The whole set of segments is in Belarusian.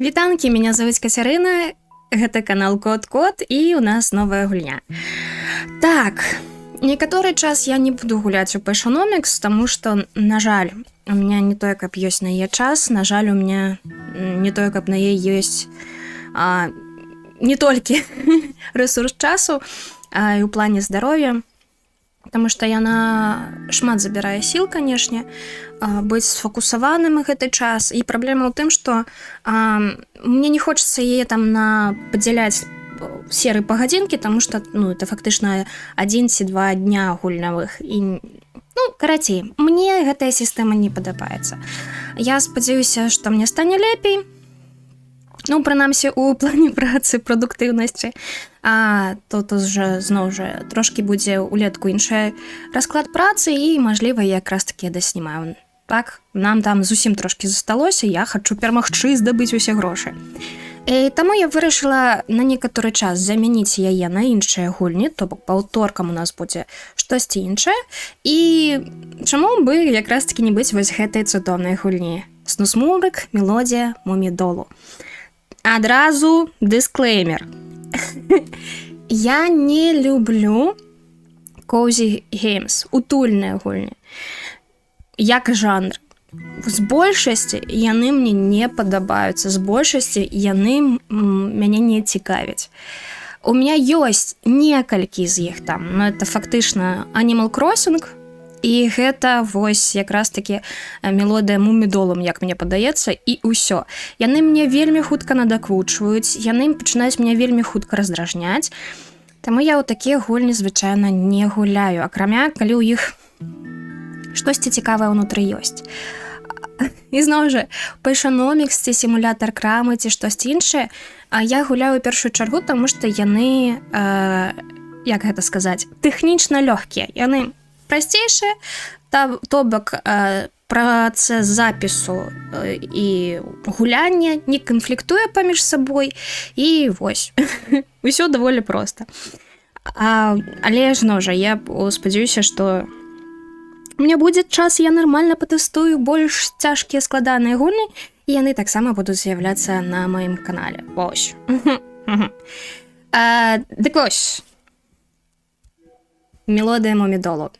Вітанкі, меня зовут Кацярына, гэта канал Кот-Кот, і у нас новая гульня. Так, некаторы час я не буду гуляць у Passionomics, таму што, на жаль, у меня не тое, каб ёсць на яе час, на жаль, у меня не тое, каб на яе ёсць не толькі ресурс часу, а і ў плане здароўя, потому што яна шмат забірае сіл, канешне, быць сфокусаваным гэты час. І праблема ў тым, што мне не хочацца яе там падзяляць серы па гадзінкі, таму што это фактычна 1 ці 2 дня гульнявых. І карацей, мне гэтая сістэма не падабаецца. Я спадзяюся, што мне стане лепей. Прынамсі, у плане працы, прадуктыўнасці. Тут уже, зноў жа, трошкі будзе улетку іншы расклад працы і, мажліва, я якраз такі даснімаю. Так, нам там зусім трошкі засталося, я хачу перамагчы здабыць усе грошы. І таму я вырашыла на некаторы час замяніць яе на іншыя гульні, то бок па ўторкам у нас будзе штосьці іншае. І чаму бы якраз такі не быць вось гэтай цудоўнай гульні? Снусмурык, мелодія Мумідолу. Адразу дисклеймер. Я не люблю cozy games, утульныя гульні, як жанр. З большасці яны мне не падабаюцца, з большасці яны мяне не цікавяць. У меня ёсць некалькі з іх там, но это фактычна Animal Crossing, і гэта вось якраз такі мелодыя Мумідолу, як мне падаецца, і ўсё. Яны мне вельмі хутка надаквучваюць, яны пачынаюць мне вельмі хутка раздражняць, таму я ў такія гульні звычайна не гуляю, акрамя калі ў іх штосьці цікавае ўнутры ёсць. І зноў жа, Passionomics ці сімулятар крамы ці штосьці іншае, я гуляю ў першую чаргу, таму што яны, як гэта сказаць, тэхнічна лёгкія. Яны прасцейшыя, то бок працэс запісу і гуляння не канфліктуе паміж сабой, і вось, усё даволі проста. Але зноў жа, я спадзяюся, што у меня будзе час, я нармальна патэстую больш цяжкія складаныя гульні, і яны таксама будуць з'яўляцца на маім канале. Вось. Дык вось. Мелодыя Мумідолу.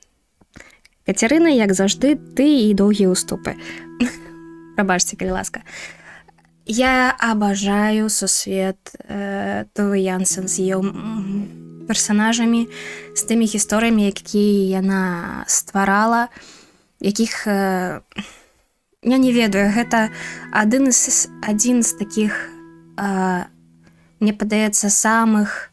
Кацярына, як заўжды, ты і доўгія ўступы. Прабачце, калі ласка. Я абажаю сусвет Тувы Янсен з яе персанажамі, з тымі гісторыямі, якія яна стварала, якіх, я не ведаю, гэта адзін з такіх, мне падаецца, самых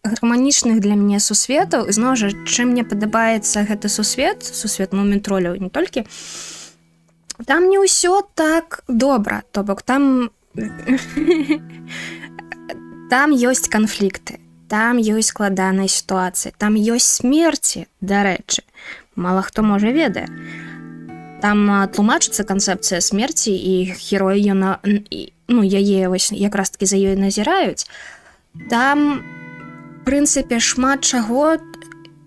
гарманічных для мяне сусветаў. Зноў жа, чым мне падабаецца гэты сусвет Мумітроляў, не толькі, там не ўсё так добра, то бок там ёсць канфлікты, там ёсць складаныя сітуацыі, там ёсць смерці, дарэчы, мала хто можа ведае. Там тлумачыцца канцэпцыя смерці, і героі яе якраз такі за ёй назіраюць. Там, в прынцыпе, шмат чаго,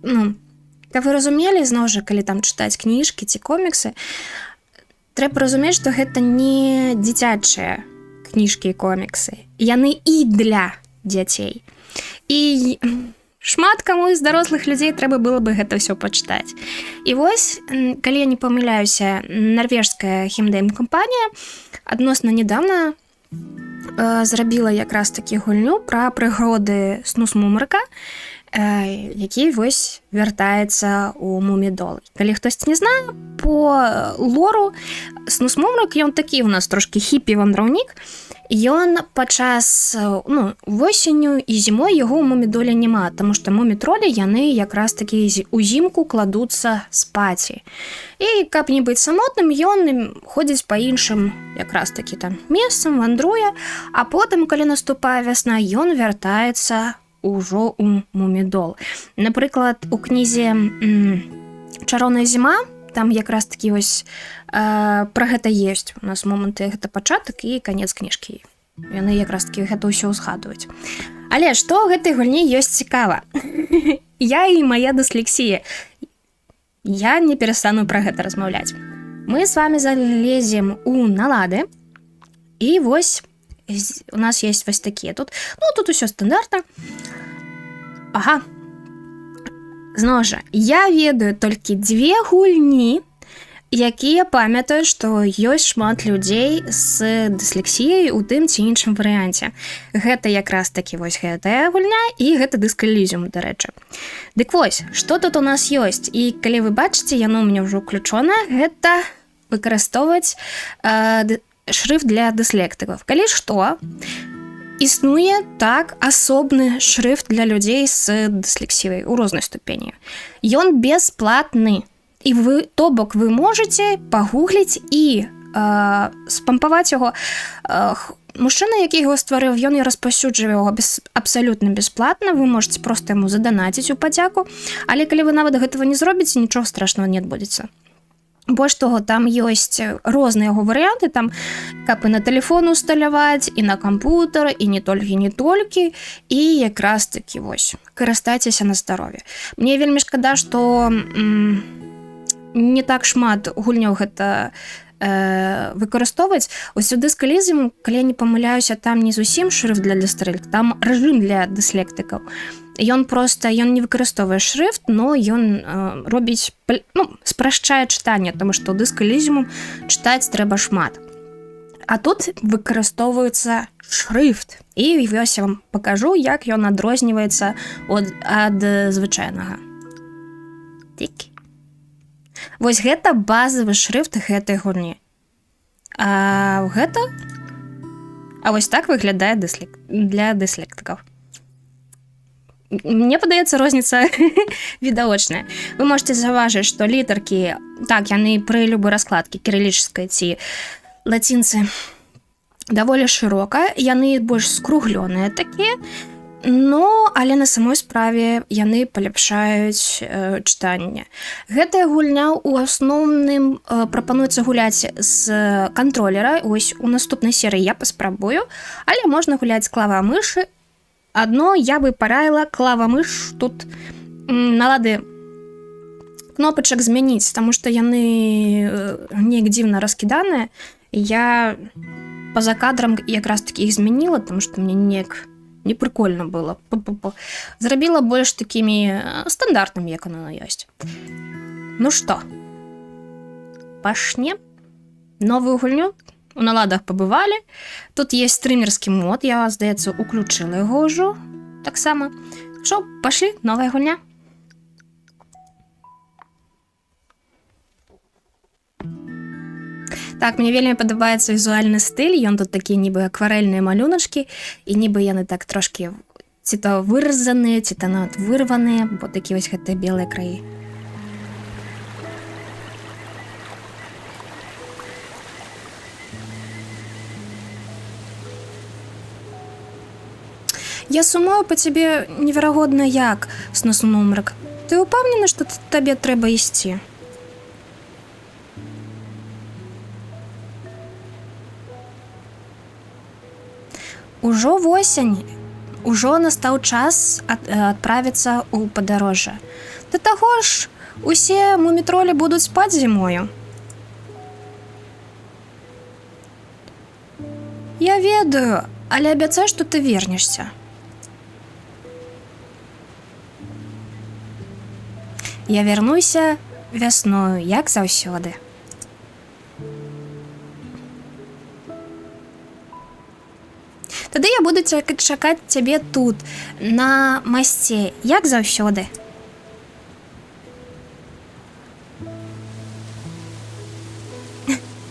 каб вы разумелі, зноў жа, калі там чытаць кніжкі ці коміксы, трэба разумець, што гэта не дзіцячыя кніжкі і коміксы. Яны і для дзяцей. І шмат каму з дарослых людзей трэба было бы гэта ўсё пачытаць. І вось, калі я не памыляюся, нарвежская хімдэйм-кампанія адносна нядаўна зрабіла якраз такі гульню пра прыгоды Снусмурыка, які вось вяртаецца ў Мумідол. Калі хтось не знае, по лору Снусмурык, ён такі у нас трошкі хіпі-вандраўнік, ён падчас восенню і зімой яго ў Мумідоле няма, таму што мумітролі яны якраз такі узімку кладуцца спаці. І каб не быць самотным, ён ходзіць па іншым якраз такі там месцам, вандруе, а потым, калі наступае вясна, ён вяртаецца ўжо ў Мумідол. Напрыклад, у кнізе «Чароўная зіма» там якраз такі вось пра гэта ёсць. У нас моманты, гэта пачатак і канец кніжкі. Яны якраз такі гэта ўсё ўзгадваюць. Але што ў гэтай гульні ёсць цікава? Я і мая дыслексія. Я не перастану пра гэта размаўляць. Мы з вами залезем у налады, і вось у нас есть вось такія тут, ну тут усё стандартна. Ага, зноў жа, я ведаю толькі 2 гульні, якія памятаюць, што ёсць шмат людзей з дыслексіяй у тым ці іншым варыянце. Гэта якраз такі вось гэтая гульня і гэта Disco Elysium, дарэчы. Дык вось, што тут у нас ёсць? І калі вы бачыце, яно ў мяне ўжо ўключона, гэта выкарыстоўваць шрыфт для дыслектыкаў. Калі што, існуе так асобны шрыфт для людзей з дыслексіяй у рознай ступені. Ён бясплатны. І вы, то бок, вы можете пагугліць і спампаваць яго. Мужчына, які яго стварыў, ён і распаўсюджвае яго абсалютна бясплатна, вы можете проста яму заданаціць у падзяку, але калі вы нават гэтага не зробіце, нічога страшнага не адбудзецца. Больш того, там ёсць розныя яго варыянты, там каб і на тэлефон усталяваць, і на кампутер, і не толькі, і якраз такі вось, карыстайцеся на здарове. Мне вельмі шкада, што не так шмат гульняў гэта выкарыстоўваць. Ось у Disco Elysium, калі я не памыляюся, там не зусім шрыфт для дыслектыкаў, там рэжым для дыслектыкаў. Ён не выкарыстоўвае шрыфт, но ён робіць, спрашчае чытанне, таму што ў Disco Elysium чытаць трэба шмат. А тут выкарыстоўваецца шрыфт. І вось я вам пакажу, як ён адрозніваецца ад звычайнага. Тыкі. Вось гэта базавы шрыфт гэтай гульні. А вось так выглядае для дыслектыкаў. Мне падаецца, розніца відавочная. Вы можете заўважыць, што літаркі, так, яны пры любой раскладкі кірылічнай ці лацінцы даволі шырока, яны больш скруглёныя такія, але на самой справе яны паляпшаюць чытанне. Гэтая гульня ў асноўным прапануецца гуляць з кантролера. Ось у наступнай серыі я паспрабую, але можна гуляць з клава-мышы. Адно я бы параіла клава-мыш тут налады кнопачак змяніць, таму што яны неяк дзіўна раскіданыя. Я па-за кадрам якраз такі іх змяніла, таму што мне неяк непрыкольна было. Зрабіла больш такімі стандартнымі, як оно ёсць. Ну што, пашне новую гульню у наладах пабывалі. Тут есть стрымерскі мод, я, здаецца, уключыла яго ўжо таксама. Што, пашлі, новая гульня. Так, мне вельмі падабаецца візуальны стыль, ён тут такія нібы акварэльныя малюначкі, і нібы яны так трошкі ці то выразаныя, ці то нават вырваныя, бо такі вось гэтыя белыя краі. Я сумую па цябе неверагодна як, снасунумрак. Ты ўпэўнены, што табе трэба ісці? Ужо восень, ужо настаў час адправіцца ў падарожжа. Да таго ж, усе мумітролі будуць спаць зімою. Я ведаю, але абяцай, што ты вернешся. Я вярнуся вясною, як заўсёды. Тады я буду чакаць цябе тут, на масце, як заўсёды.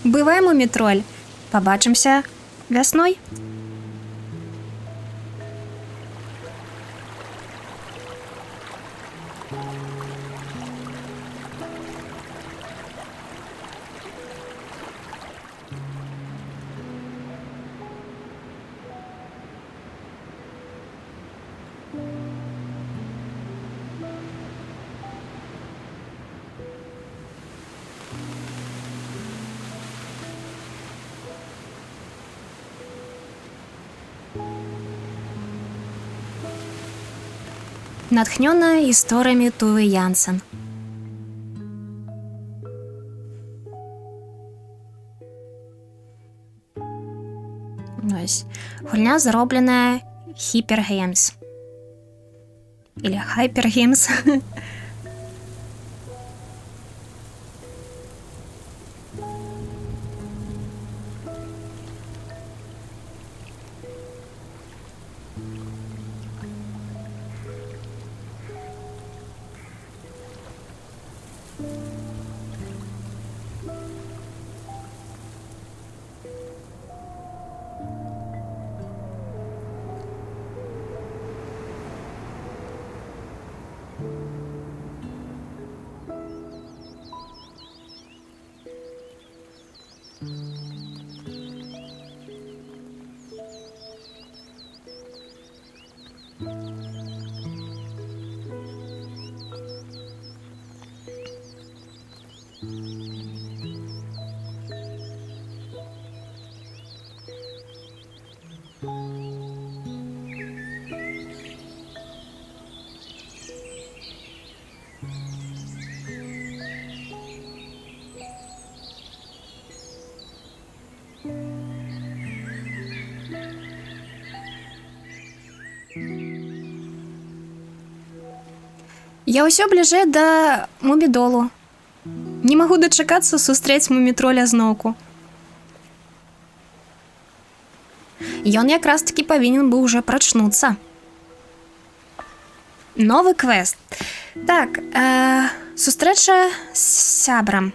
Бывай, мумітроль, пабачымся вясной. Натхнёная гісторыямі Тувы Янсен. Ось. Гульня зроблена Hyper Games. Или Hyper Games. Я ўсё бліжэй да мумідолу. Не магу дачакацца сустрэць мумітроля зноўку. Ён якраз такі павінен быў уже прачнуцца. Новы квест. Так, сустрэча з сябрам.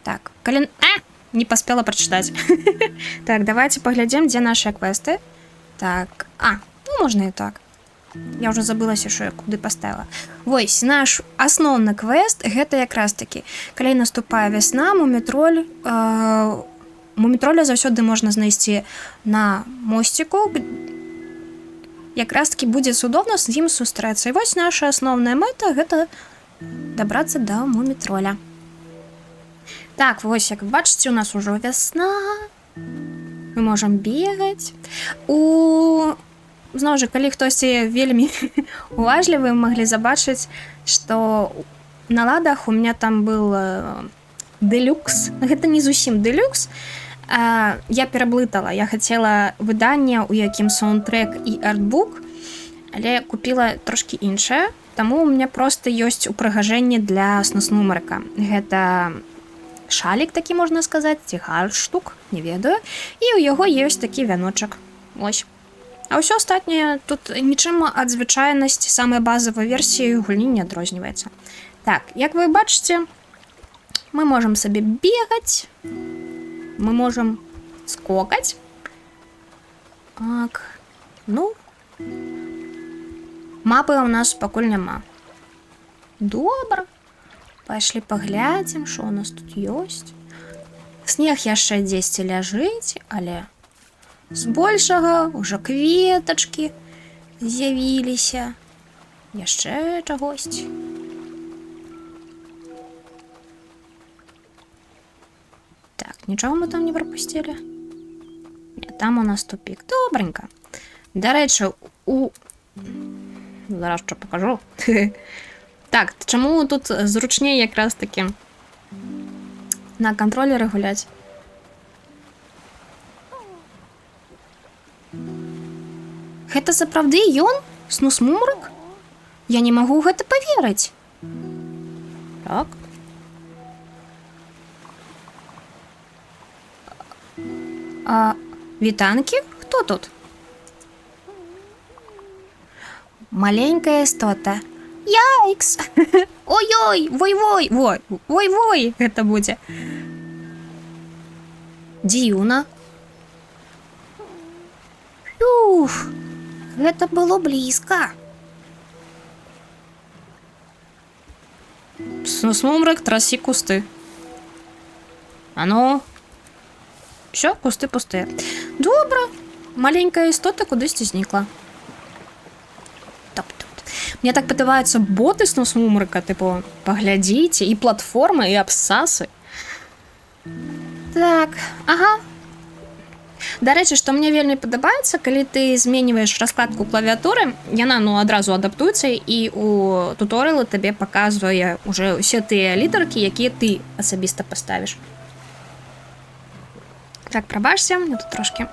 Так, калі... не паспела прачытаць. Так, давайте паглядзім, дзе нашыя квесты. Так, ну можна і так. Я ўжо забылася, що я куды паставила. Вось, наш асноўны квест, гэта якраз такі. Калі наступае вясна, мумітроля заўсёды можна знайсці на мосціку. Якраз такі будзе цудоўна з ім сустрэцца. І вось наша асноўная мэта, гэта дабрацца да мумітроля. Так, вось, як бачыце, у нас ужо вясна. Мы можам бегаць. Зноў жа, калі хтосьці вельмі уважлівы, маглі забачыць, што на ладах у меня там был дэлюкс. Гэта не зусім дэлюкс. Я пераблытала. Я хацела выданне, у якім саундтрэк і артбук, але купіла трошкі іншае. Таму у меня проста ёсць упрыгажэнне для снуснумерка. Гэта шалік такі, можна сказаць, ці гальштук, не ведаю. І ў яго ёсць такі вяночак. Ось. А ўсё астатняе тут нічым ад звычайнасці самай базавай версіі гульні не адрозніваецца. Так, як вы бачыце, мы можам сабе бегаць, мы можам скокаць. Так, ну, мапы ў нас пакуль няма. Добра, пайшлі паглядзім, што ў нас тут ёсць. Снег яшчэ дзесьці ляжыць, але... Збольшага ўжо кветачкі з'явіліся. Яшчэ чагосьці. Так, нічога мы там не прапусцілі? Не, там у нас тупік. Добренька. Дарэчы, зараз што пакажу. Так, чаму тут зручней якраз такі на кантролеры гуляць? Гэта сапраўды ён? Снуснумерак? Я не магу гэта паверыць. Так. Вітанкі? Хто тут? Маленькая істота. Яйкс! Ой-ой! Вой-вой! Вой-вой! Гэта будзе. Дзіўна. Уф! Гэта было блізка. Снуснумерак, трасі кусты. Ну? Всё, кусты пустыя. Добра. Маленькая істота кудысьці знікла. Мне так падабаюцца боты снуснумерка, типу, паглядзіце, і платформы, і абсасы. Так, ага. Дарэчы, што мне вельмі падабаецца, калі ты зменьваеш раскладку клавіатуры, яна адразу адаптуецца і у туторыялы табе паказвае уже ўсе тыя літаркі, якія ты асабіста паставіш. Так, прабачце, мне тут трошкі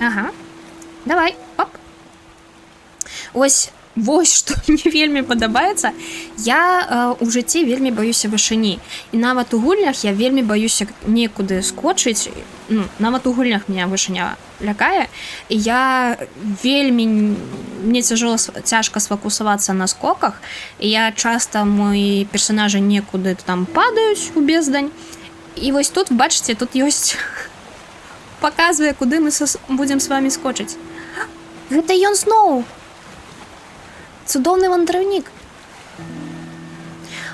Ага. Давай, оп. Вось што мне вельмі падабаецца. Я у жыцці вельмі баюся вышыні. І нават у гульнях я вельмі баюся некуды скочыць. Ну, нават у гульнях меня вышыня лякае. І я вельмі... Мне цяжка сфокусавацца на скоках. І я часта, мои персонажы некуды там падаюць у бездань. І вось тут, бачыце, тут ёсць... Паказвае, куды мы будзем з вами скочыць. Гэта ён зноў! Цудоўны вандравнік.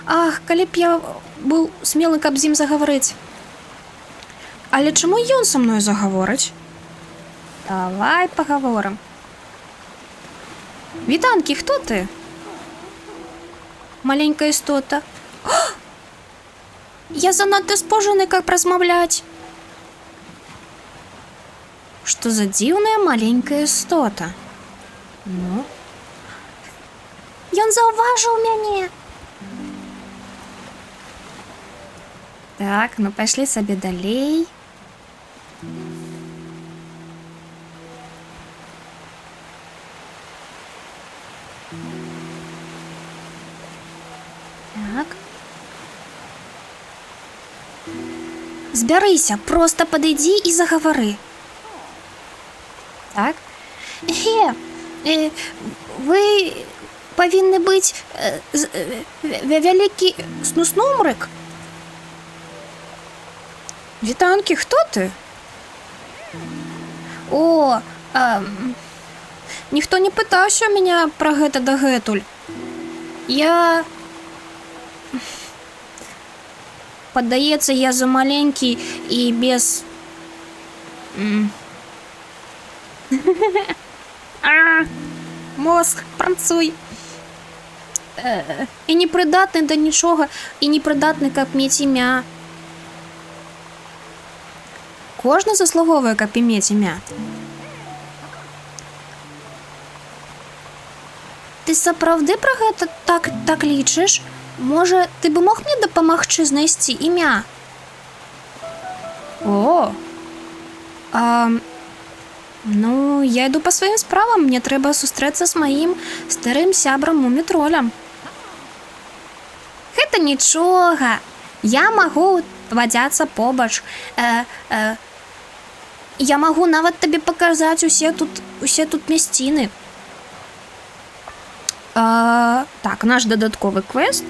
Ах, калі б я быў смелы, каб з ім загаварыць. Але чаму ён са мною загаворыць? Давай пагаворым. Вітанкі, хто ты? Маленькая істота. Я занадта спожаны, каб размаўляць. Што за дзіўная маленькая істота? Ну? Ён заўважыў мяне. Так, ну пайшлі сабе далей. Так. Збярыся, проста падыдзі і загавары. Так. Вы павінны быць вялікі снуснумрык. Вітанкі, хто ты? О, ніхто не пытаўся меня пра гэта дагэтуль. Я... Падаецца, я замаленькі і без... Мозг, працуй. І непрыдатны да нічога, і непрыдатны, каб мець імя. Кожны заслуговуе, каб імець імя. Ты сапраўды пра гэта так лічыш? Можа, ты бы мог мне дапамагчы знайсці імя? О! Ну, я іду па сваім справам, мне трэба сустрэцца з маім старым сябрам мумітролем. Гэта нічога. Я магу вадзяцца побач. Я магу нават табе паказаць усе тут мясціны. Так, наш дадатковы квест.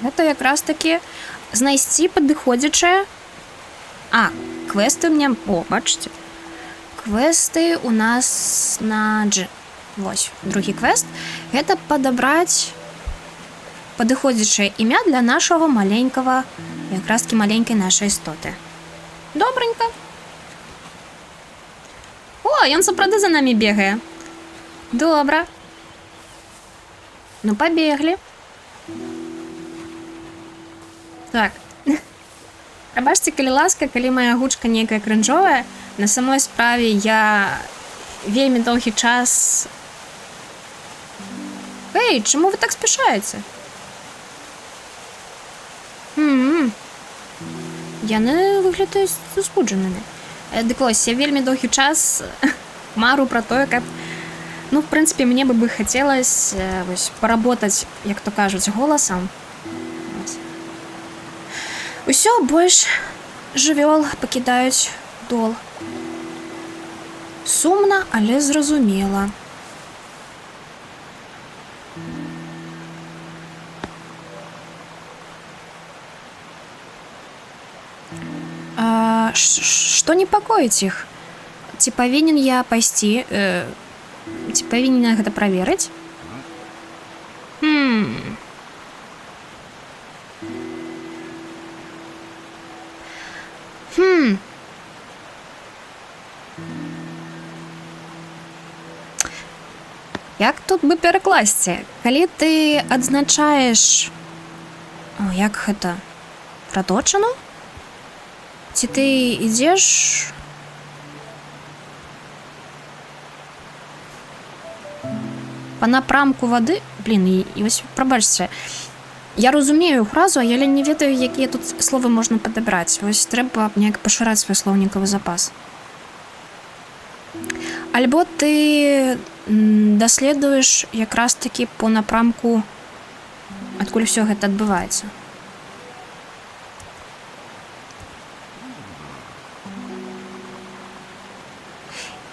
Гэта якраз такі знайсці падыходзячае. Квесты у меня... О, бачыце? Квесты у нас на G. Вось, другі квест. Гэта падабраць падыходзячае імя для нашага маленькага, якраз-такі маленькай нашай істоты. Добренька. О, ён сапраўды за намі бегае. Добра. Ну, пабеглі. Так. Прабачце, калі ласка, калі моя гучка нейкая крынжовая, на самой справе я вельмі доўгі час... Эй, чаму вы так спяшаеце? Яны выглядаюць заспуджанымі. Дык вось, я вельмі доўгі час мару пра тое, каб... Ну, в прынцыпе, мне бы хацелось поработаць, як то кажуць, голасам. Усё больш жывёл пакідаюць дол. Сумна, але зразумела. Што непакоіць іх? Ці павінен я пайсці? Ці павінен я гэта праверыць? Як тут бы перакласці? Калі ты адзначаеш... Як гэта? Праточану? Ці ты ідзеш... Па напрамку вады? Блін, і вось, прабачце. Я разумею фразу, але не ведаю, якія тут словы можна падабраць. Вось трэба неяк пашыраць свой слоўнікавы запас. Альбо ты даследуеш якраз таки по напрамку, адкуль усё гэта адбываецца.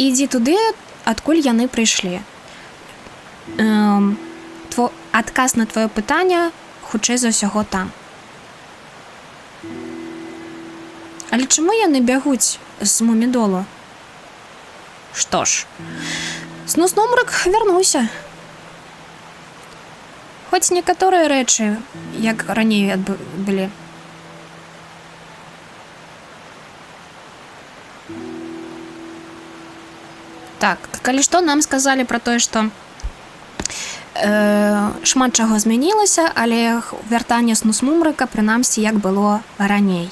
Ідзі туды, адкуль яны прыйшлі. Адказ на твоё пытанне хутчэй за ўсяго там. Але чаму яны бягуць з Мумідолу? Што ж, Снуснумрак вярнуўся. Хоць некаторыя рэчы, як раней былі. Так, калі што, нам сказалі пра тое, што шмат чаго змянілася, але вяртанне Снуснумрака прынамсі як было раней.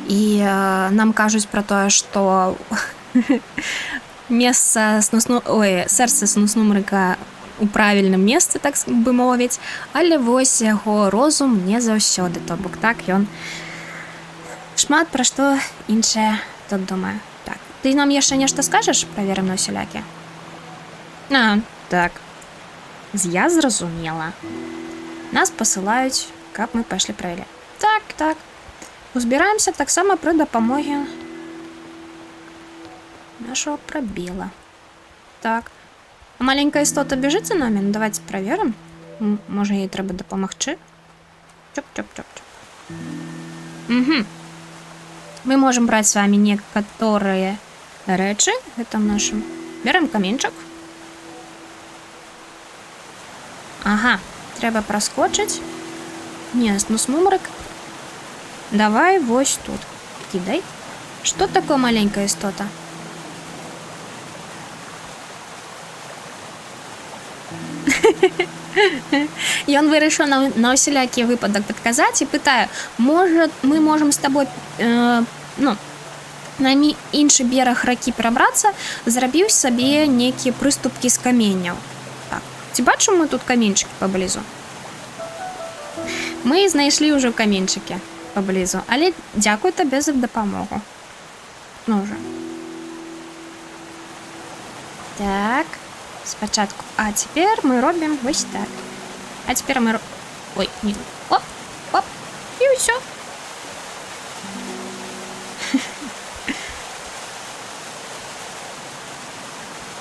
І нам кажуць пра тое, што сэрца Снуснумрака у правільным месцы, так бы мовіць, але вось яго розум не заўсёды, то бок так ён шмат пра што іншае тут думае. Так, ты нам яшчэ нешта скажаш, праверым на ўсялякі? Так. Я зразумела. Нас пасылаюць, каб мы пайшлі правілі. Так. Узбіраемся таксама пры дапамогі нашего пробела. Так. А маленькая істота бежит за нами? Ну, давайте проверим. Може, їй треба допомогти. Чоп-чоп-чоп. Угу. Мы можем брать с вами некоторые речи. Это в нашем. Берем камінчик. Ага. Треба проскочить. Ні, Снуснумрак. Давай вось тут. Кидай. Что такое маленькая істота? Ён вырашыў на ўсялякі выпадак падказаць і пытае, можа, мы можам з табой на іншы бераг ракі перабрацца, зрабіў сабе нейкія прыступкі з каменняў. Так, ці бачым мы тут каменчыкі паблізу? Мы знайшлі ўжо каменчыкі паблізу, але дзякуй табе за дапамогу. Ну ўжо. Так. Спочатку. А теперь мы робим вот так. А теперь мы... Ой, не... Оп, оп. И все.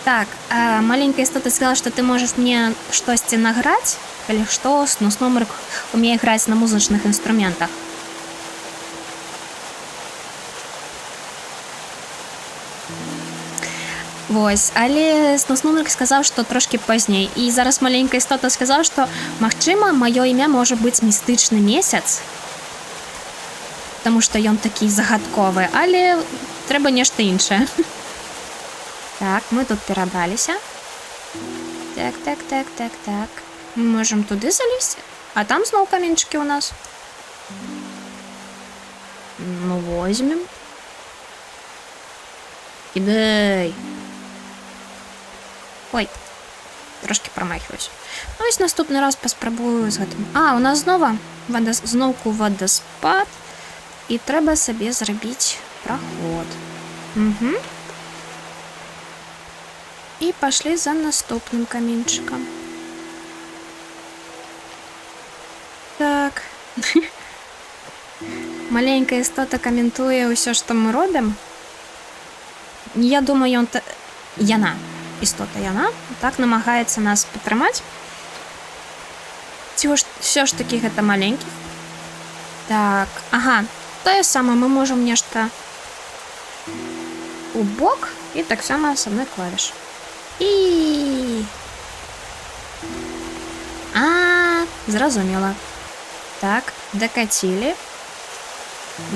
Так, маленькая істота сказала, что ты можешь мне штосьці награць, калі што, Снуснумрак умее граць на музычных інструментах. Вось, але Снуснумрак сказаў, што трошкі пазней. І зараз маленькая істота сказала, што, магчыма, маё імя можа быць містычны месяц, таму што ён такі загадковы, але трэба нешта іншае. Так, мы тут перабраліся. Так. Мы можам туды залезці, а там зноў каменчыкі ў нас. Ну, возьмем. Кидай. Ой, трошки промахиваюсь. Ну, ось наступний раз поспробую з гэтым. У нас знову водоспад. І треба собі зробити проход. Угу. І пошли за наступним камінчиком. Так. Маленькая істота коментує усе, що ми робимо. Я думаю, яна. Істота яна так намагаецца нас падтрымаць. Ці ўсё ж такі гэта маленькі. Так, ага, тое самае, мы можам нешта у бок і таксама с адной клавіш. І зразумела. Так, дакацілі.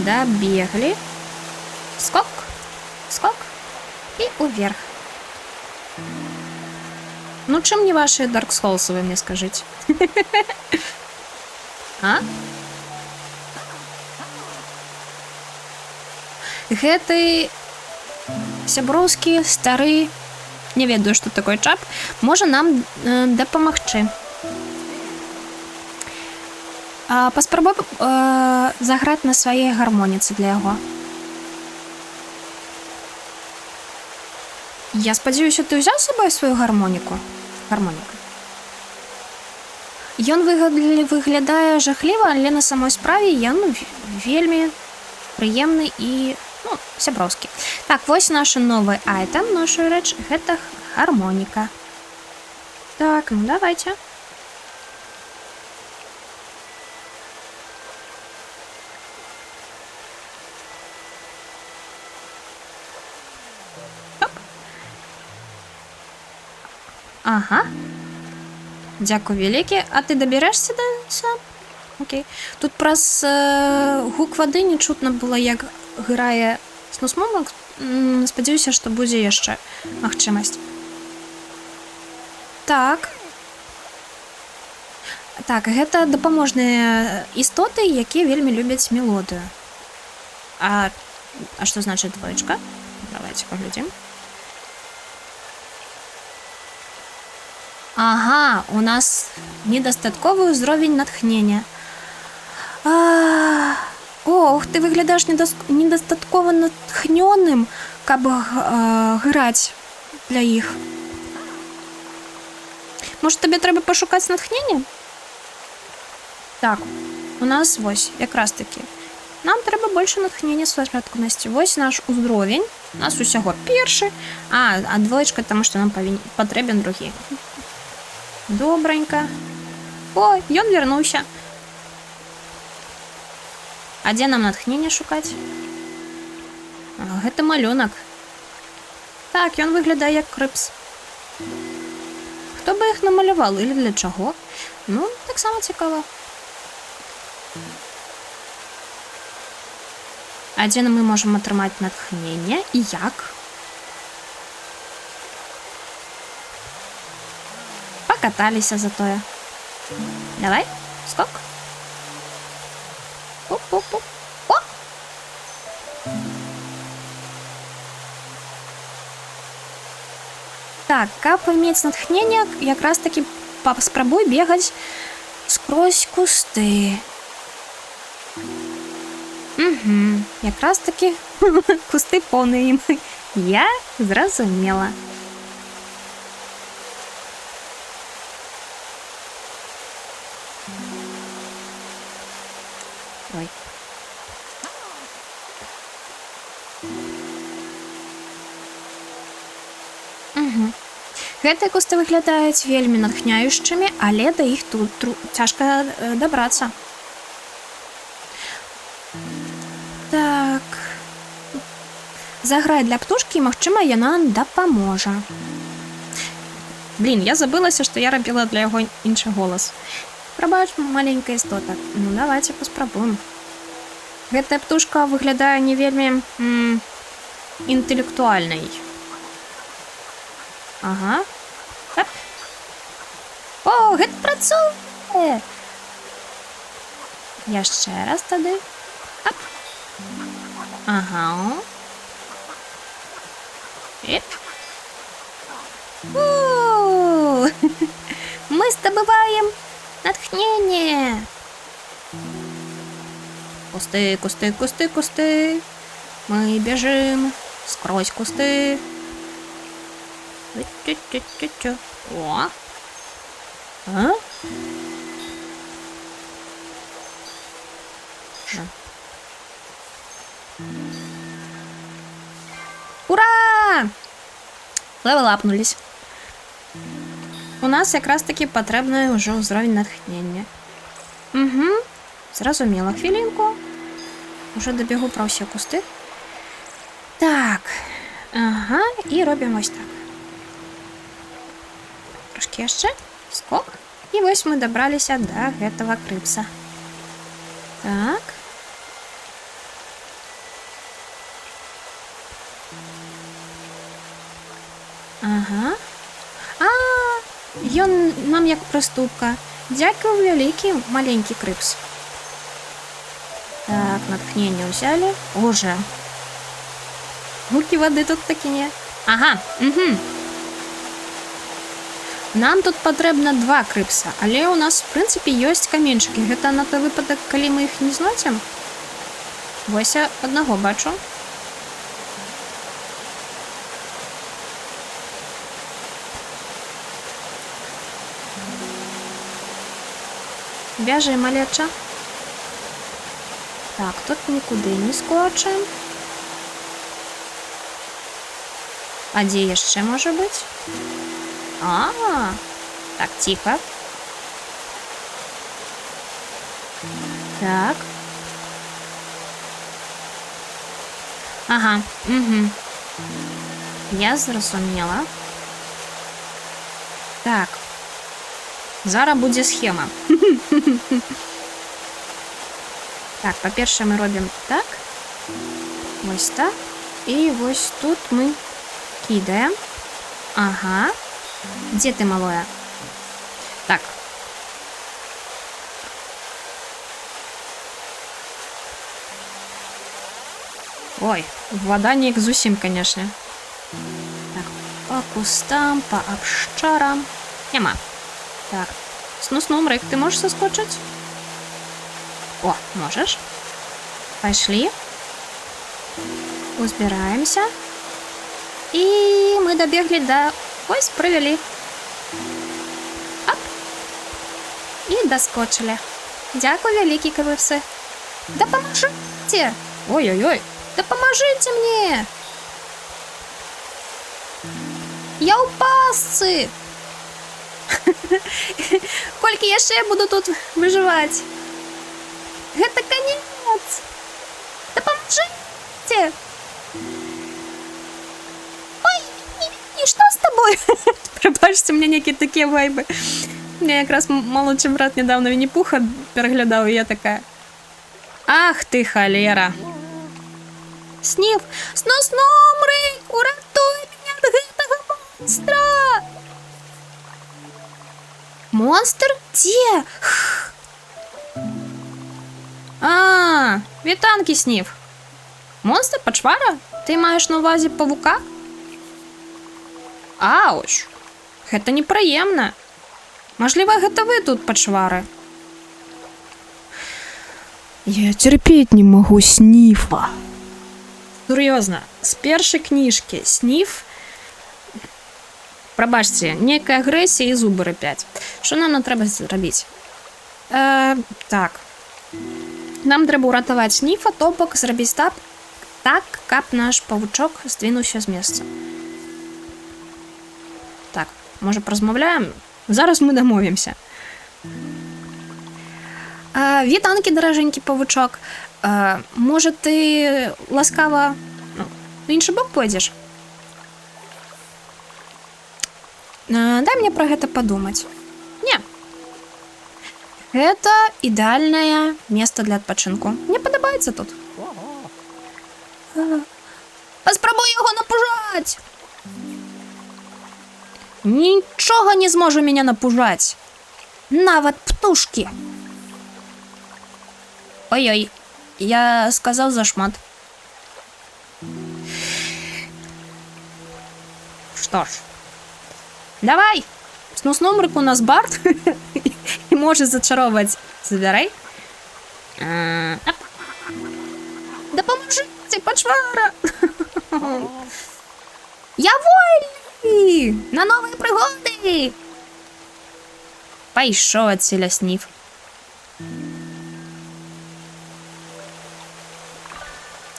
Дабеглі. Скок. І уверх. Ну, чым не ваши Dark Souls, вы мне скажите? Гэты сяброўскі стары, не ведаю, што такое чап, можа нам дапамагчы. Паспрабуй заграць на сваей гармоніцы для яго. Я спадзяюся, ты ўзяў з сабой сваю гармоніку? Гармоніку. Ён выглядае жахліва, але на самой справе ён вельмі прыемны і, ну, сяброўскі. Так, вось наш новы айтем, наша рэч, гэта гармоніка. Так, ну давайте. Ага. Дзякуй вялікі. А ты дабярэшся да сам? Окей. Тут праз гук вады не чутно было, як грае снусмомак. Спадзяюся, што будзе яшчэ магчымасць. Так. Так, гэта дапаможныя істоты, якія вельмі любяць мелодыю. А што значыць двоечка? Давайте паглядзім. Ага, у нас недастатковы ўзровень натхнення. Ох, ты выглядаеш недастаткова натхнёным, каб граць для іх. Можа, табе трэба пашукаць натхнення? Так, у нас вось, якраз такі. Нам трэба больше натхнення спачатку насці. Вось наш узровень. У нас усяго першы. А двоечка, таму што нам патрэбен другі. Добранька. О, ён вярнуўся. А дзе нам натхнення шукаць? Гэта малюнак. Так, ён выглядае як крыпс. Хто бы іх намалявал или для чаго? Ну, таксама цікава. А дзе мы можам атрымаць натхнення і як? Покаталіся затое. Давай, скок. Оп-оп-оп. О! Так, каб мець натхнення, якраз таки спрабуй бегаць скрозь кусты. Угу, якраз таки кусты поўныя ім. Я зразумела. Ой. Угу. Гэтыя кусты выглядаюць вельмі натхняючымі, але да іх тут цяжка дабрацца. Так. Заграй для птушкі, і, магчыма, яна дапаможа. Блін, я забылася, што я рабіла для яго іншы голас. Прабач, маленькая істота. Ну, давайте паспрабуем. Гэтая птушка выглядае не вельмі інтэлектуальнай. Ага. Ап. О, гэта працуе! Яшчэ раз тады. Ап. Ага. Эп. Мы здабываем натхнение. Кусты, кусты, кусты, кусты. Мы бежим сквозь кусты. О. А? Ура! Левелапнулись. У нас якраз таки патрэбны ўжо ўзровень натхнення. Угу. Зразумела, хвілінку. Уже добегу про ўсе кусты. Так. Ага, і робім вось так. Трошки яшчэ. Скок. І вось мы дабраліся да гэтага крыпса. Так. Ага. Ён нам як прыступка. Дзякуй вялікі, маленькі крыпс. Так, натхнение взяли. Уже. Гуки воды тут такі не. Ага, угу. Нам тут патрэбна 2 крыпса, але у нас, в прынцыпе, ёсць каменьчыкі. Гэта на той выпадак, калі мы іх не знойдзем. Вось я аднаго бачу. Біжи, малеча. Так, тут нікуди не скочим. А де ще може бути? Так, тихо. Так. Ага, угу. Я зрозуміла. Так. Зараз буде схема. Так, по-перше, ми робимо так. Ось так. І ось тут ми кидаємо. Ага. Де ти, малоя? Так. Ой, вода не зовсім, конечно. Так, по кустам, по обшарам. Нема. Так. Снус-нумрик, ты можешь соскочить? О, можешь. Пошли. Узбираемся. И мы добегли до... Ось, провели. Оп. И доскочили. Дякую, великий крививси. Да поможите! Ой-ой-ой. Да поможите мне! Я у пасцы! Кольки я ще буду тут виживать? Это конец! Да поможите! Ой, и что с тобой? Пробачте, у меня некие такие вайбы. Я как раз молодший брат недавно Винни-Пуха переглядав, и я такая... Ах ты, холера! Снів, снус-нумрик, уратуй меня от гэтага монстра! Монстр? Где? Вітанки, Снів. Монстр, почвара? Ти маєш на увазі павука? Ауч. Гэта непрыемна. Можливо, гэта вы тут почвары? Я терпеть не могу Снифа. Серьезно, с першей книжки Сниф, пробачьте, некая агрессия и зубы рыпять. Что нам треба зробити? Так. Нам треба уратовать Снифа, то бок зробить так, каб наш павучок здвинувся з місця. Так, може порозмовляємо? Зараз ми домовимося. Вітанки, дороженький павучок. Може, ти ласкаво на інший бок пойдеш? Дай мне про гэта подумать. Не. Это идеальное место для адпачынку. Мне падабаецца тут. Паспрабуй яго напужаць. Нічога не зможа меня напужаць. Нават птушки. Ой-ой. Я сказал зашмат. Что ж. Давай! Снус-нумрик у нас бард. И может зачаровать. Забирай. Да поможите, почвара! Я вольный! На новые пригоды! Пайшов отсюда, Сниф.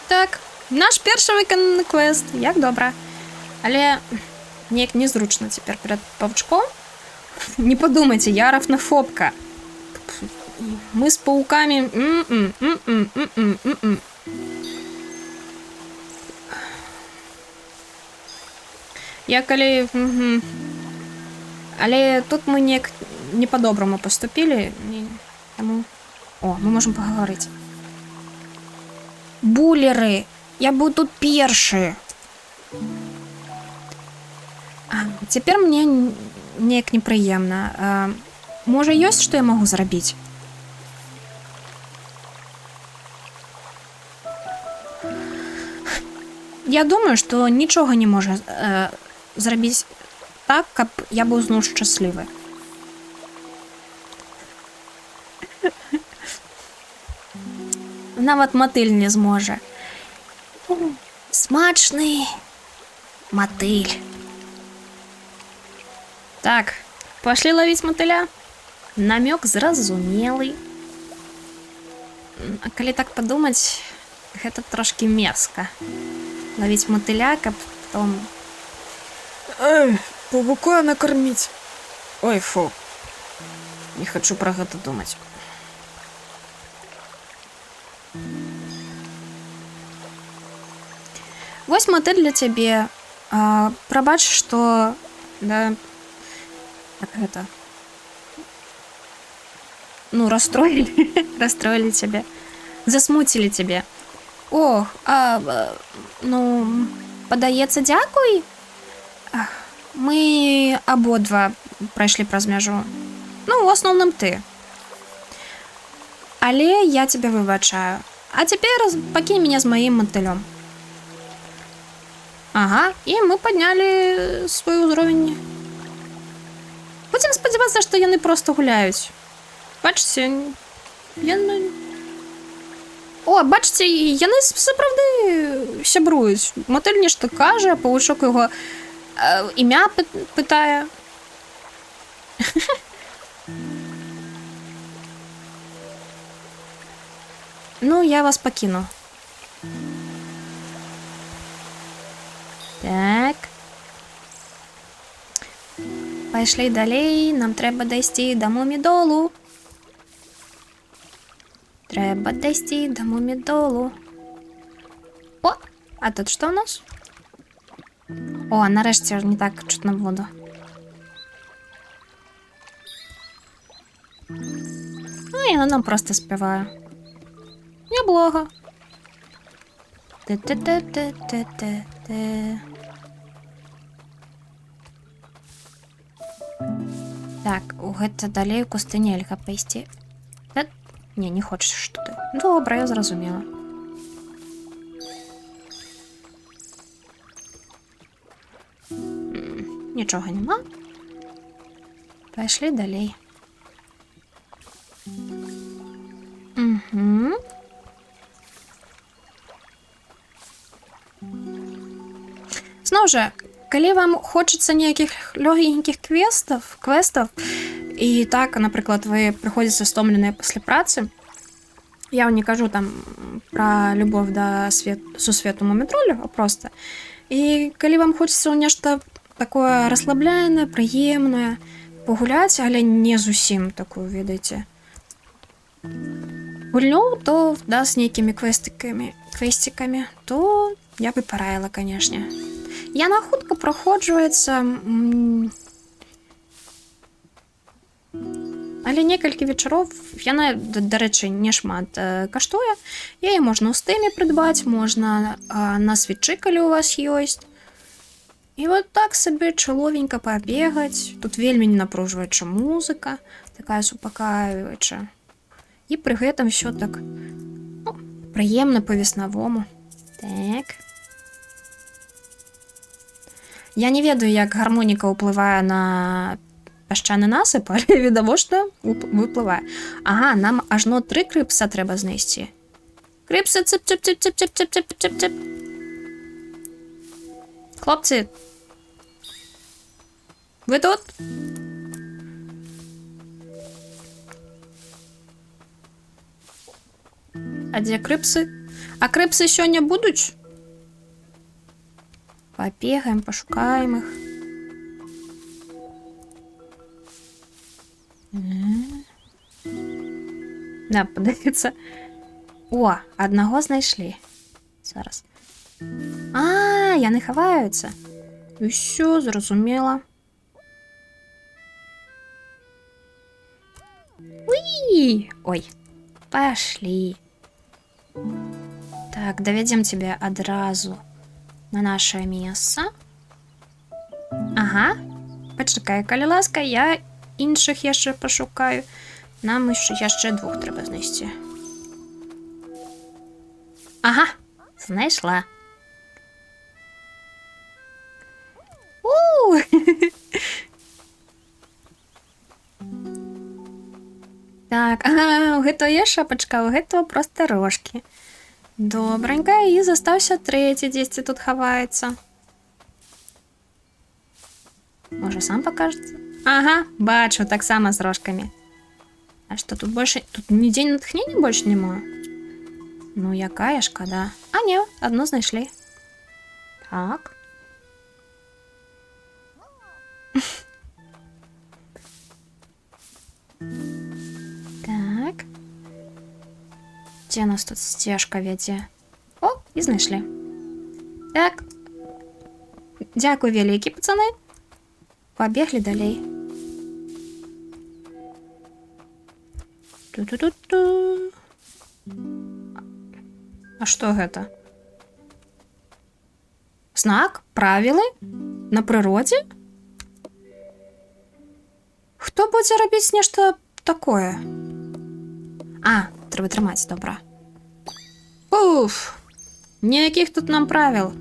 Так, наш перший виконаний квест. Як добре. Але ніяк незручно тепер перед павучком. Не подумайте, я арафнофобка. Мы с пауками... Я коли... Але тут мы не по-доброму поступили. Тому... О, мы можем поговорить. Булеры, я буду тут перший. Теперь мне неяк неприємно. Може, есть что я могу зробить? Я думаю, что нічого не може зробити так, каб я був знову щасливий. Нават мотыль не зможе. Смачний мотыль. Так, пошли ловить мотыля. намёк зразумелый. А калі так падумаць, гэта трошкі мерзка. Ловіць матыля, каб потом... Эй, павука накормить. Ой, фу. Не хочу про гэта думаць. Вось матыль для цябе. Прабач, што... Да... Как гэта? Ну, расстроили. Расстроили тебя. Засмутили тебе. Ох, ну, падаецца, дзякуй. Мы абодва прайшлі праз мяжу. Ну, в основном ты. Але я тебя выбачаю. А теперь покинь меня с моим мотылем. Ага, и мы подняли свой уровень. Будем сподіватися, што яны просто гуляюць. Бачце, яны... О, бачце, яны сапраўды сябруюць. Мотыль нешта кажа, павучок яго імя пытае. Ну, я вас пакіну. Так. Пайшлі далей, нам трэба дайсці да мумідолу. Трэба дайсці да мумідолу. О, а тут што ў нас? О, нарэшце не так чутно буду. Ну, яна нам просто спявае. Няблага. Тэ-тэ-тэ-тэ-тэ-тэ. Так, у гэта далей у кусты нельга пайсці. Не, не хочаш што ты. Добра, я зразумела. Нічога няма. Пайшлі далей. Угу. Зноў жа, калі вам хочацца неякіх лёгенькіх квестаў, і так, напрыклад, вы прыходзіце стомленыя пасля працы, я вам не кажу там пра любоў да сусвету мумітроля, а проста. І калі вам хочацца ў нешта такое расслабляенае, прыемнае, пагуляць, але не зусім такую, ведаеце, гульню, то да, з нейкімі квестикамі, то я бы параіла, канешне. Яна хутка праходжваецца, але некалькі вечароў яна, дарэчы, не шмат каштуе. Яе можна ў стыме прыдбаць, можна на свічы, калі у вас ёсць. І вот так сабе чаловенька пабегаць. Тут вельмі не напружваючая музыка, такая супакавіваючая. І пры гэтым ўсё так, ну, прыемна па-веснавому. Так. Я не ведаю, як гармоніка ўплывае на пясчаны насып, але відавочна выплывае. Ага, нам ажно 3 крыпса трэба знайсці. Крыпсы, цып-цып-цып-цып-цып-цып-цып-цып. Хлопцы, вы тут? А дзе крыпсы? А крыпсы сёння будуць? Побегаем, пошукаем их. Да, падаецца. О, аднаго знайшлі. Зараз. А, яны хаваюцца. Усё, зразумела. Уи! Ой, пошли. Так, давядзем тебя адразу на наше месца. Ага. Пачакай, калі ласка, я іншых яшчэ пашукаю. Нам яшчэ 2 трэба знайсці. Ага, знайшла. Так, ага, у гэтого є шапачка, у гэтого просто рожкі. Добренько, і застаўся 3-й, дзесьці тут хаваецца. Можа, сам пакажацца? Ага, бачу, таксама з рожкамі. А что тут больше... Тут ні день натхнення больше нема? Ну, якая шкода. А, не, одно знайшли. Так. Так. Где у нас тут стежка вядзе? О, і знайшли. Так. Дякую, великі, пацаны. Побегли далей. Ту-ту-ту-ту. А што гэта? Знак? Правілы? На прыродзе? Хто будзе рабіць нешта такое? А, трэба трымаць, добра. Уф! Ніякіх тут нам правіл.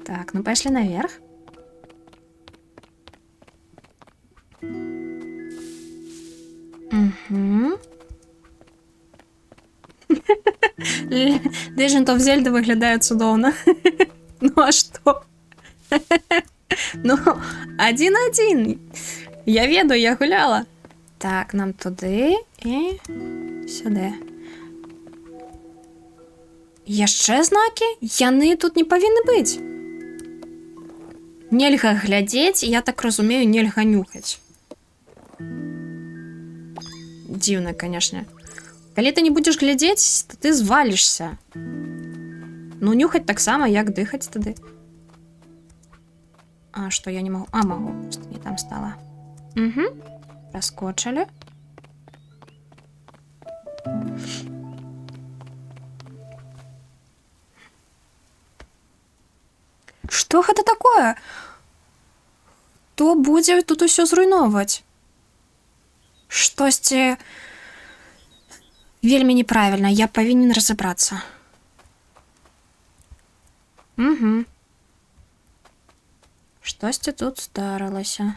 Так, ну пайшлі наверх. Угу. Legend of Zelda виглядає цудовно. Ну а що? Ну, 1-1. Я веду, я гуляла. Так, нам туди і сюди. Яшчэ знаки? Яны тут не павінны быць. Нельга глядзець, я так разумею, нельга нюхаць. Дзіўна, конечно. Калі ты не будзеш глядзець, то ты звалішся. Ну, нюхаць таксама, як дыхаць тады. А, што я не магу? А, магу, просто не там стала. Угу. Проскочили. Што гэта такое? Хто будзе тут усё зруйноўваць? Штосьці вельмі неправільна, я павінен разабрацца. Угу. Штосьці тут здарылася.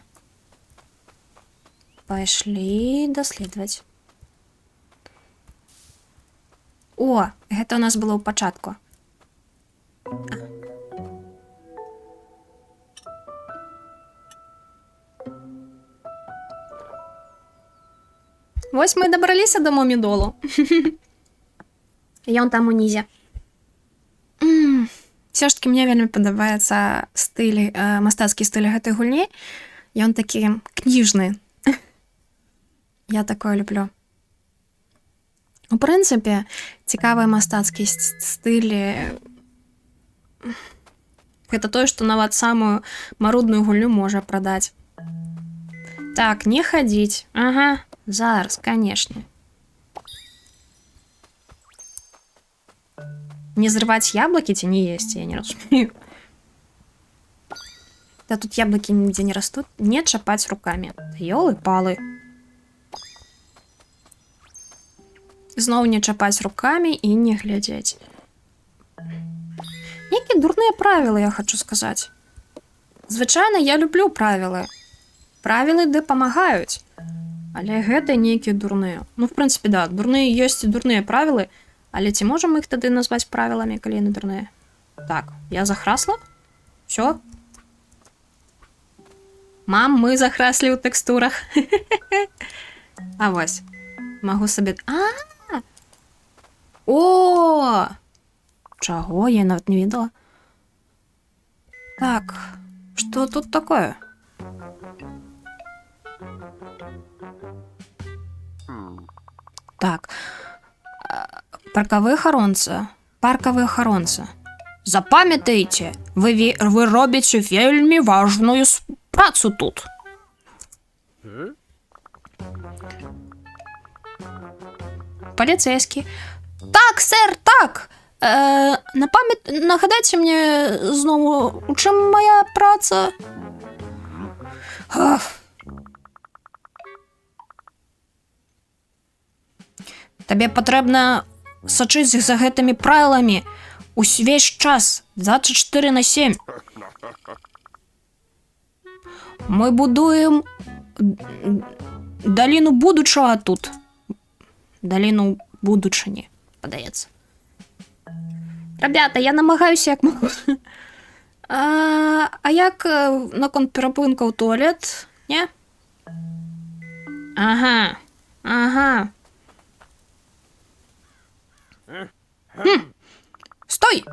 Пайшлі даследаваць. О, гэта у нас было ў пачатку. Вось мы дабраліся до Момідолу. Ён там унізе. Все ж таки мне вельмі падабаецца стыль, мастацкі стыль гэтай гульні. Ён такі кніжны. Я такое люблю. У прынцыпе, цікавы мастацкі стыль гэта тое, што нават самую марудную гульню можа прадаць. Так, не хадзіць. Ага. Зараз, конечно. Не зрывать яблоки, те не есть, я не разумею. Да тут яблоки нигде не растут. Не чапать руками. Ёлы-палы. Зноў не чапаць руками и не глядзець. Некие дурные правила, я хочу сказать. Звычайно, я люблю правила. Правила дапамагаюць. Але гэта нейкія дурныя. Ну, в прынцыпе, да, дурныя ёсць і дурныя правілы, але ці можам іх тады назваць правіламі, калі яны дурныя? Так, я захрасла? Всё? Мам, мы захраслі ў тэкстурах. А вось, магу сабе... О! Чаго? Я нават не ведала. Так, што тут такое? Так, паркавыя ахаронцы. Запамятайце, вы робіце вельмі важную працу тут. Паліцэйскі. Так, сэр, так. Нагадайце мне зноў, у чым моя праца? Табе патрэбна сачыць за гэтымі правіламі увесь час, 24/7. Мы будуем даліну будучага тут. Даліну будучыні, падаецца. Ребята, я намагаюся як магу. А як наконт перапынка ў туалет? Не? Ага. Стой!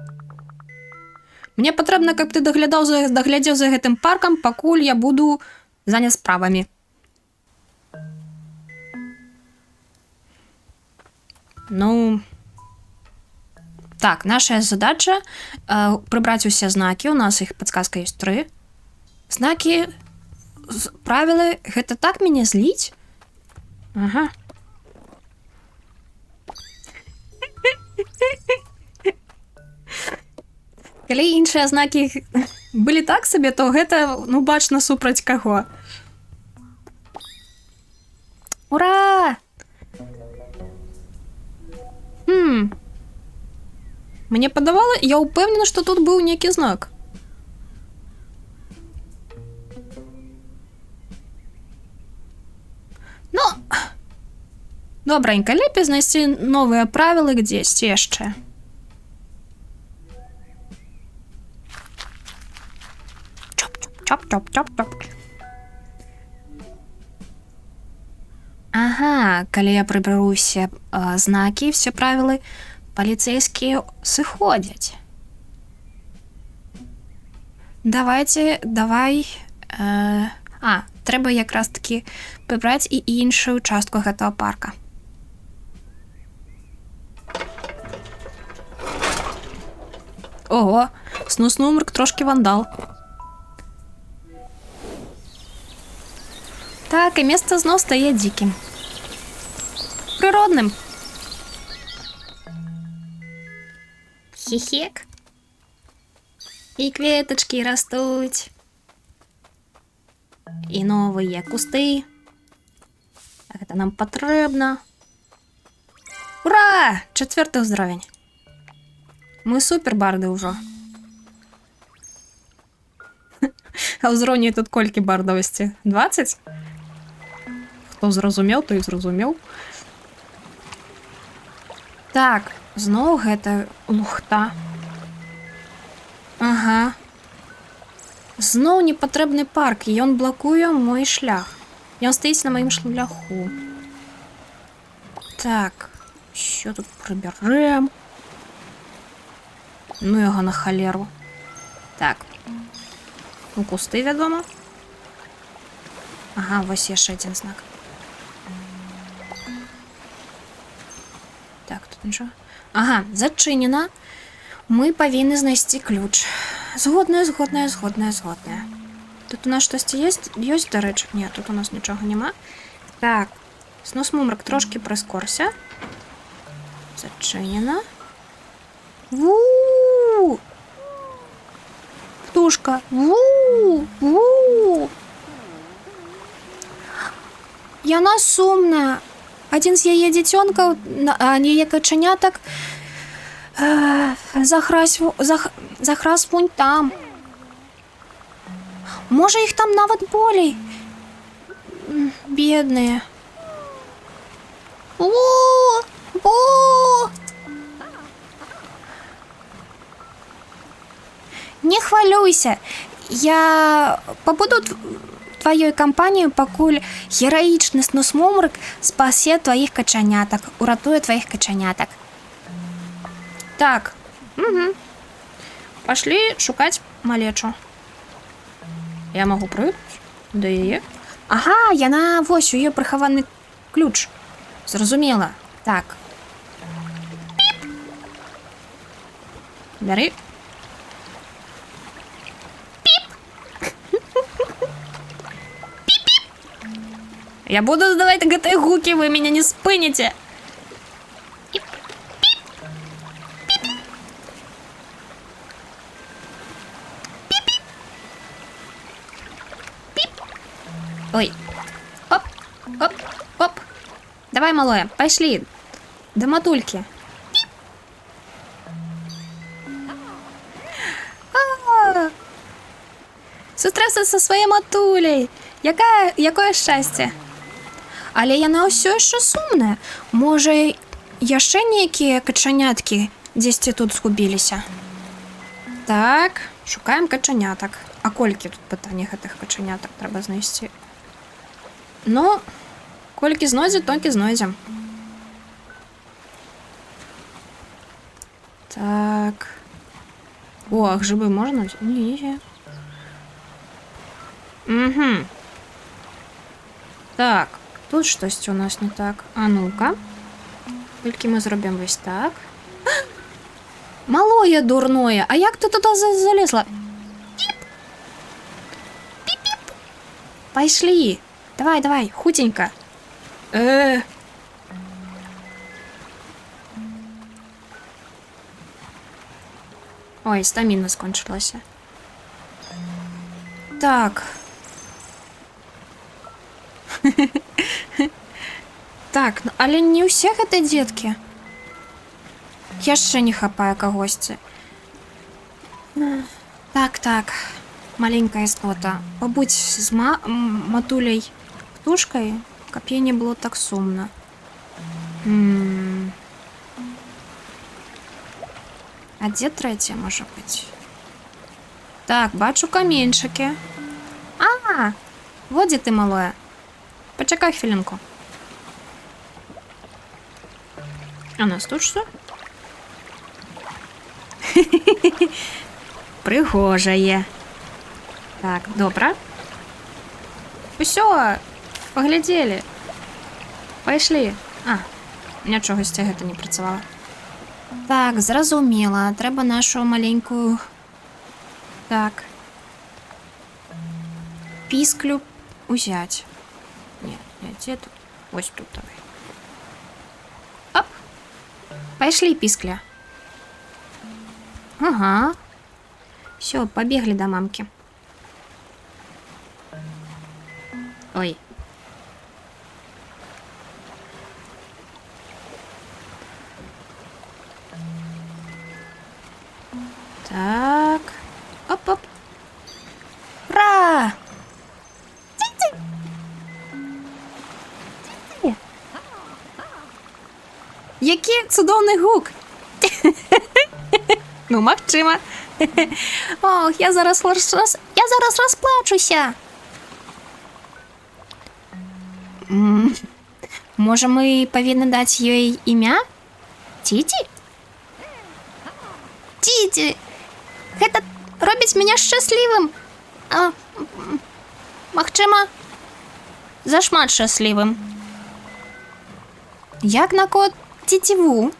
Мне патрэбна, каб ты даглядзеў за гэтым паркам, пакуль я буду занят справамі. Ну... Так, наша задача прыбраць усе знакі. У нас іх падсказка ёсць 3. Знакі, правілы, гэта так мяне зліць? Ага. Калі іншыя знакі былі так сабе, то гэта, ну, бачна супраць каго. Ура! Мне падавала, я ўпэўнена, што тут быў нейкі знак. Ну, добранька, лепей знайсці новыя правілы дзесьці яшчэ. Чоп-чоп-чоп-чоп. Ага, калі я прыберу усе знакі, все правілы, паліцэйскія сыходзяць. Давай. Трэба якраз такі прыбраць і іншую частку гэтага парка. Ого, Снус-Нумрак трошки вандал. Так, і месца зноў стае дзікім. Прыродным. Хі-хек. І кветачкі растуць. І новыя кусты. Гэта нам патрэбна. Ура! 4-й ўзровень. Мы супербарды ўжо. А ўзроўні тут колькі бардавасці? 20? Хто зразумеў, той зразумеў. Так, зноў гэта лухта. Ага. Зноў непатрэбны парк, і ён блакуе мой шлях. Ён стаіць на маім шляху. Так, що тут прыбярэм? Ну яго на халеру. Так. Ну, кусты, вядома. Ага, вось яшчэ адзін знак. Так, тут нічого. Ага, зачынена. Мы павінны знайсці ключ. Згодная. Тут у нас штосьці ёсць, дарэчы? Не, тут у нас нічога няма. Так, Снус-Нумрак трошки прыскорся. Зачынена. Ву! Птушка. Ву! Яна сумная. Адзін з яе дзіцёнкаў, яе качанятак, захрас вунь там. Можа, іх там нават болей. Бедныя. Не хвалюйся. Я пабуду тваёй кампаніяй, пакуль гераічны Снус-Нумрак спасе тваіх качанятак, уратуе тваіх качанятак. Так. Пашлі шукаць малечу. Я магу прыйсці да яе? Ага, яна вось у яе прыхаваны ключ. Зразумела. Так. Піп! Бяры. Я буду задавать гэтыя гукі, вы меня не спыніце. Ой. Оп. Давай, малое, пошли. До матульки. Сустрэўся со сваёй матуляй. Якое шчасце. Але яна ўсё яшчэ сумная. Можа, яшчэ нейкія качаняткі дзесьці тут згубіліся. Так. Шукаємо каченяток. А колькі тут питання гэтых каченяток треба знайсці? Ну, колькі знойдзе, толькі знойдзем. Так. О, а грибы можна? Ні. Угу. Так, тут штось у нас не так. А ну-ка. Тільки ми зробимо ось так. Малое дурное, а як ти туди залізла? Піп! Піп-піп! Пошли! Давай, давай, худенько. Ой, стаміна скончилася. Так. Так, але не ўсе гэта дзеткі. Яшчэ не хапае кагосьці. Так. Маленькая істота. Пабудзь з матуляй птушкай, каб ей не было так сумна. А дзе трэця можа быць? Так, бачу каменьчыкі. А, во дзе ты, малое. Пачакай хвілінку. А нас тут што? Прыгожае. Так, добра. Усё, паглядзелі. Пайшлі. А, нічогасьці гэта не працавала. Так, зразумела. Трэба нашу маленькую... Так. Пісклю узяць. Не, дзе тут? Ось тут давай. Оп! Пайшлі, піскля. Ага. Все, побегли до мамки. Ой. Так. Оп-оп. Ура! Який цудовний гук! Ну, магчима. Ох, я зараз розплачуся. Може, ми повинні дати їй ім'я? Тіті? Тіті! Гэта робить мене щасливим. Магчима, зашмат щасливим. Як на код тітіву?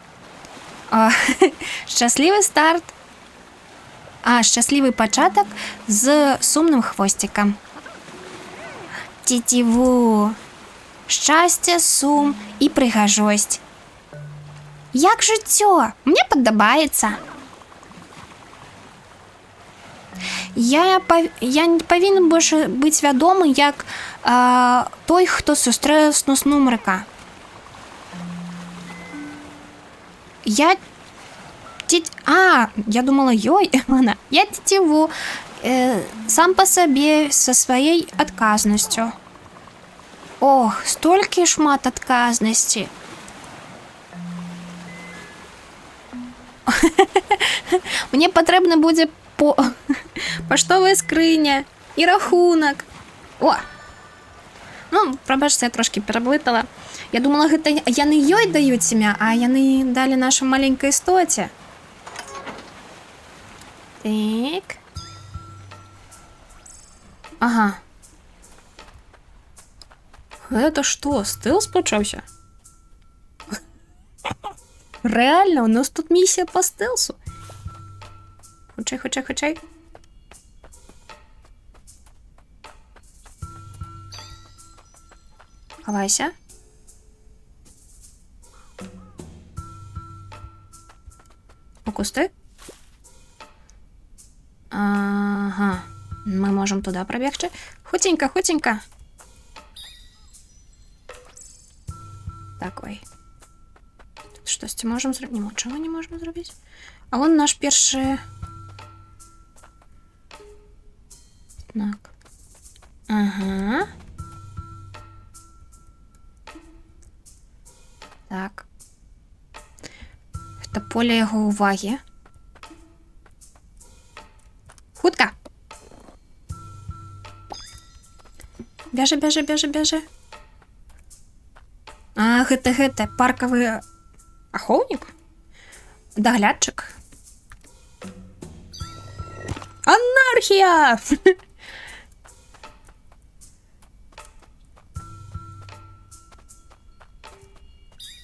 Щасливий старт. Щасливий початок з сумним хвостиком. Тітіву. Щастя, сум і пригажость. Як життя? Мені подобається. Я не повинен більше бути відомий як той, хто зустріє снумрика. Я думала, я тетиву сам по себе со своей отказностью. Ох, столько шмат отказности. Мне потрібно буде поштова скриня і рахунок. О! Ну, пробачте, я трошки переблитала. Я думала, гэта яны ёй даюць імя, а яны далі нашай маленькай істоце. Так. Ага. Гэта што, стэлс пачаўся? Рэальна, у нас тут місія па стэлсу. Хутчэй. Хавайся. У кусты? Ага. Мы можем туда пробегчы. Хутенька. Такой. Тут штосьці можем зрабіць? Нічого не можем зрабіць. А вон наш першы... Так. Ага. Так. Гэта поле яго ўвагі. Бяжы. А, гэта паркавы ахоўнік? Даглядчык? Анархія!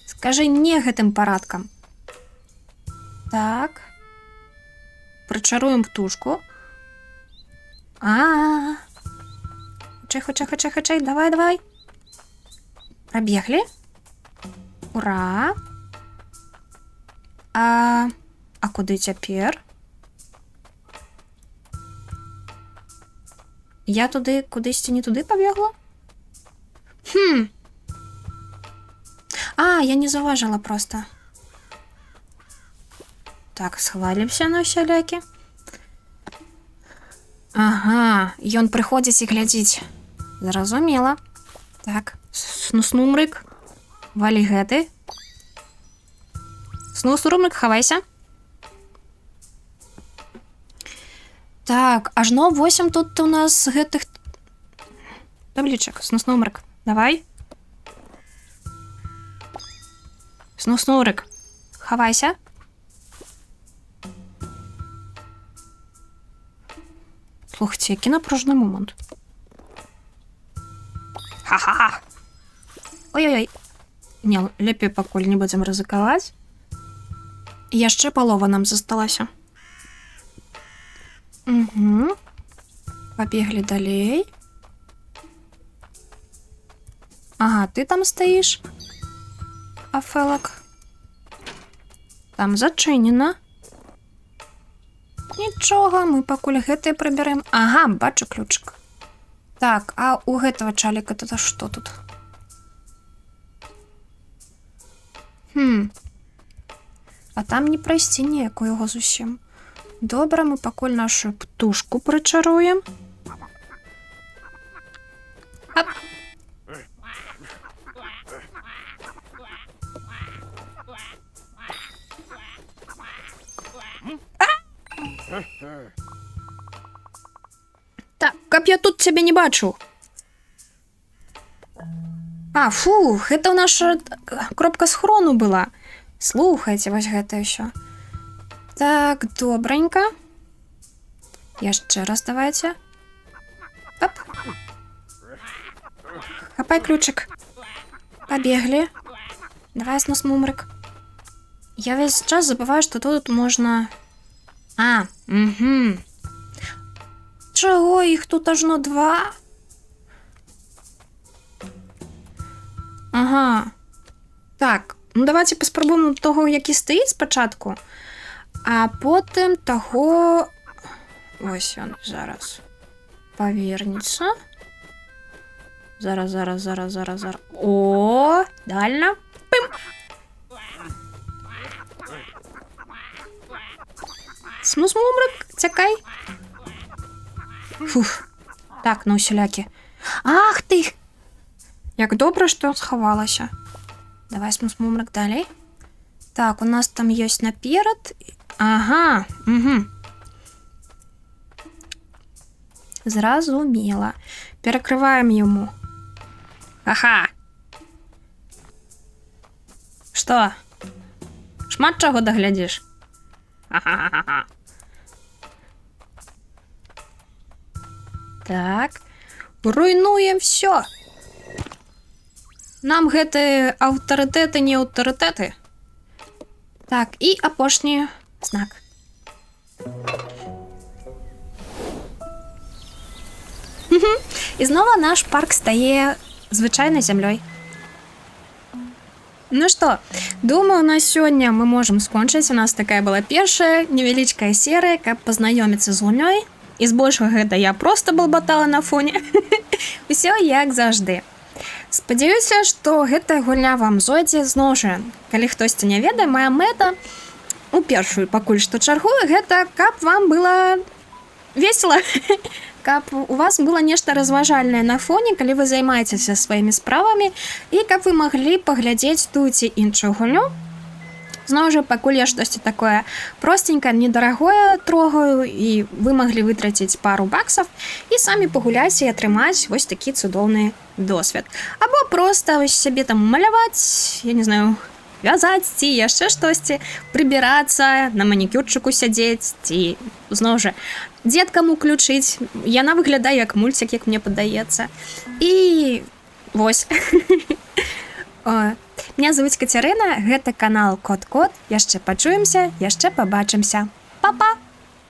Скажи не гэтым парадкам. Так. Прычаруем птушку. Хутчэй, давай. Пробеглі. Ура. А куды цяпер? Я туды, кудысьці не туды пабегла? Я не заўважыла проста. Так, схвалімся на ўсялякі. Ага, ён прыходзіць і глядзіць. Зразумела. Так, снусмумрык. Валі гэты. Снусмумрык, хавайся. Так, ажно 8 тут у нас гэтых таблічак. Снусмумрык, давай. Снусмумрык, хавайся. Слухайте, які напружений момент. Ха-ха! Ой-ой-ой. Не, лепей пакуль не будзем рызыкаваць. Яшчэ палова нам засталася. Угу. Пабеглі далей. Ага, ты там стаіш. Афелак. Там зачынена. Нічога, мы пакуль гэтае прыбярэм. Ага, бачу ключик. Так, а у гэтага чаліка тут што тут? А там не прайсці ніяк у яго зусім. Добра, мы пакуль нашу птушку прычаруем. Ап. Так, каб я тут цябе не бачу. Фух, гэта наша кропка схрону была. Слухайце, вось гэта ўсё. Так, добранька. Яшчэ раз давайте. Оп. Хапай ключик. Побеглі. Давай снусмумрык. Я весь час забываю, что тут можна... Угу. Чаго іх тут ажно 2? Ага. Так, ну давайте паспрабуем того, які стаіць спачатку, а потым таго... Ось ён зараз павернецца. Зараз. О, дальна. Пым. Снусмумрык, цякай. Фух. Так, ну усялякі. Ах ты! Як добра, што схавалася. Давай снусмумрык далей. Так, у нас там ёсць наперад. Ага, угу. Зразумела. Перакрываем яму. Аха. Што? Шмат чаго даглядзіш? Ха-ха-ха-ха. Так. Руйнуем всё. Нам гэты аўтарытэты не аўтарытэты. Так, і апошні знак. І знова наш парк стае звычайнай зямлёй. Ну што, думаю, на сёння мы можам скончыць. У нас такая была першая невялічкая серыя, каб пазнаёміцца з гульнёй. І збольшага гэта я проста балбатала на фоне. Усё як заўжды. Спадзяюся, што гэтая гульня вам зойдзе. Зноў жа, калі хтосьці не ведае, моя мэта у першую пакуль што чаргу гэта каб вам было весела. Каб у вас было нешта разважальнае на фоне, калі вы займаецеся сваімі справамі, і каб вы маглі паглядзець ту ці іншую гульню Зноў жа, пакуль я штосьці такое простенькае, недарагое трогаю, і вы маглі вытраціць пару баксаў і самі пагуляць і атрымаць вось такі цудоўны досвед. Або проста вось сябе там маляваць, я не знаю, вязаць ці яшчэ штосьці, прыбірацца, на манікюрчыку сядзець ці зноў жа дзеткам уключыць. Яна выглядае як мульцік, як мне падаецца. І вось. Меня зовут Кацярына, гэта канал Кот-Кот. Яшчэ пачуемся, яшчэ пабачымся. Па-па!